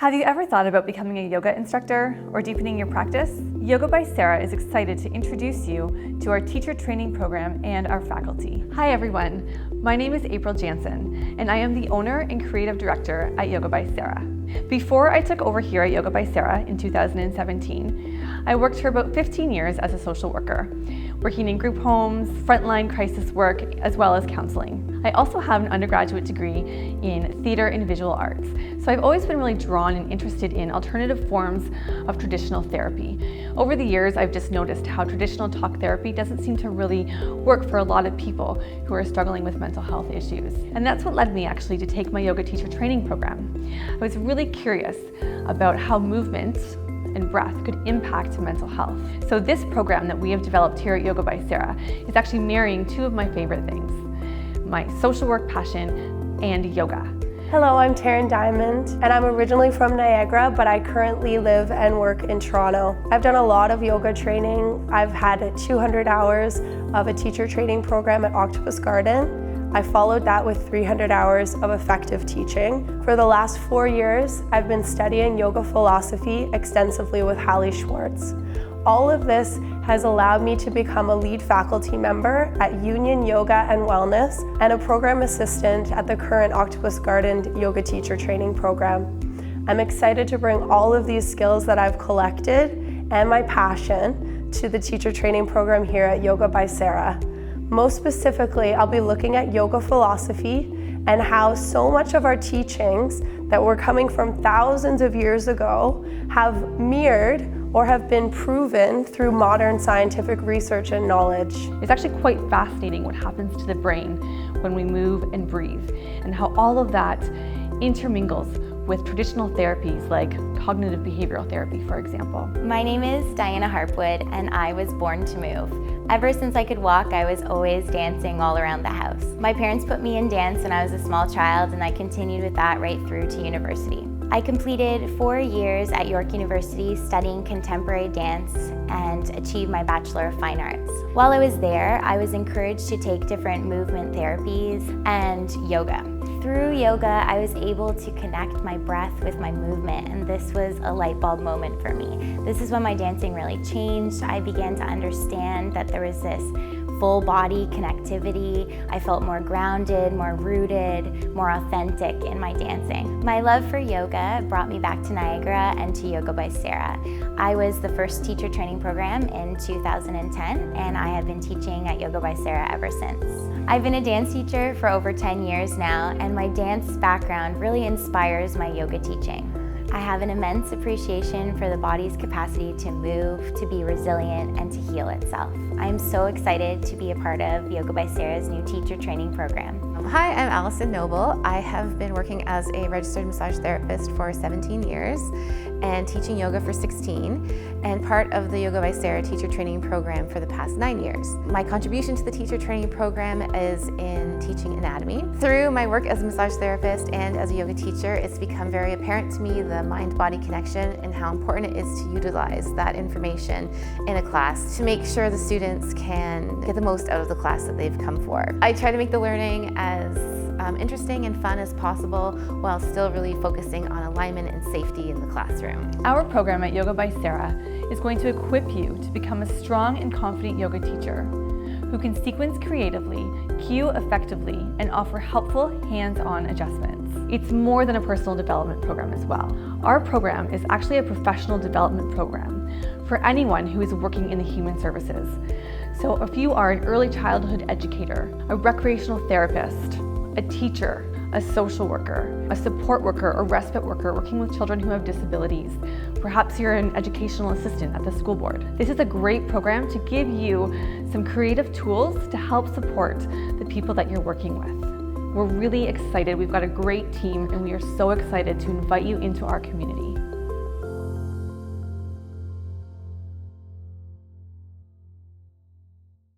Have you ever thought about becoming a yoga instructor or deepening your practice? Yoga by Sarah is excited to introduce you to our teacher training program and our faculty. Hi everyone, my name is April Jansen and I am the owner and creative director at Yoga by Sarah. Before I took over here at Yoga by Sarah in 2017, I worked for about 15 years as a social worker, working in group homes, frontline crisis work, as well as counseling. I also have an undergraduate degree in theater and visual arts, so I've always been really drawn and interested in alternative forms of traditional therapy. Over the years, I've just noticed how traditional talk therapy doesn't seem to really work for a lot of people who are struggling with mental health issues. And that's what led me actually to take my yoga teacher training program. I was really curious about how movement and breath could impact mental health. So this program that we have developed here at Yoga by Sarah is actually marrying two of my favorite things, my social work passion and yoga. Hello, I'm Taryn Diamond, and I'm originally from Niagara, but I currently live and work in Toronto. I've done a lot of yoga training. I've had 200 hours of a teacher training program at Octopus Garden. I followed that with 300 hours of effective teaching. For the last 4 years, I've been studying yoga philosophy extensively with Hallie Schwartz. All of this has allowed me to become a lead faculty member at Union Yoga and Wellness and a program assistant at the current Octopus Garden Yoga Teacher Training Program. I'm excited to bring all of these skills that I've collected and my passion to the teacher training program here at Yoga by Sarah. Most specifically, I'll be looking at yoga philosophy and how so much of our teachings that were coming from thousands of years ago have mirrored or have been proven through modern scientific research and knowledge. It's actually quite fascinating what happens to the brain when we move and breathe, and how all of that intermingles with traditional therapies like cognitive behavioral therapy, for example. My name is Diana Harpwood, and I was born to move. Ever since I could walk, I was always dancing all around the house. My parents put me in dance when I was a small child, and I continued with that right through to university. I completed 4 years at York University studying contemporary dance and achieved my Bachelor of Fine Arts. While I was there, I was encouraged to take different movement therapies and yoga. Through yoga, I was able to connect my breath with my movement, and this was a light bulb moment for me. This is when my dancing really changed. I began to understand that there was this full body connectivity. I felt more grounded, more rooted, more authentic in my dancing. My love for yoga brought me back to Niagara and to Yoga by Sarah. I was the first teacher training program in 2010, and I have been teaching at Yoga by Sarah ever since. I've been a dance teacher for over 10 years now, and my dance background really inspires my yoga teaching. I have an immense appreciation for the body's capacity to move, to be resilient, and to heal itself. I'm so excited to be a part of Yoga by Sarah's new teacher training program. Hi, I'm Allison Noble. I have been working as a registered massage therapist for 17 years and teaching yoga for 16, and part of the Yoga by Sarah teacher training program for the past 9 years. My contribution to the teacher training program is in teaching anatomy. Through my work as a massage therapist and as a yoga teacher, it's become very apparent to me the mind-body connection and how important it is to utilize that information in a class to make sure the students can get the most out of the class that they've come for. I try to make the learning as interesting and fun as possible while still really focusing on alignment and safety in the classroom. Our program at Yoga by Sarah is going to equip you to become a strong and confident yoga teacher who can sequence creatively, cue effectively, and offer helpful hands-on adjustments. It's more than a personal development program as well. Our program is actually a professional development program for anyone who is working in the human services. So if you are an early childhood educator, a recreational therapist, a teacher, a social worker, a support worker or respite worker working with children who have disabilities, perhaps you're an educational assistant at the school board. This is a great program to give you some creative tools to help support the people that you're working with. We're really excited. We've got a great team, and we are so excited to invite you into our community.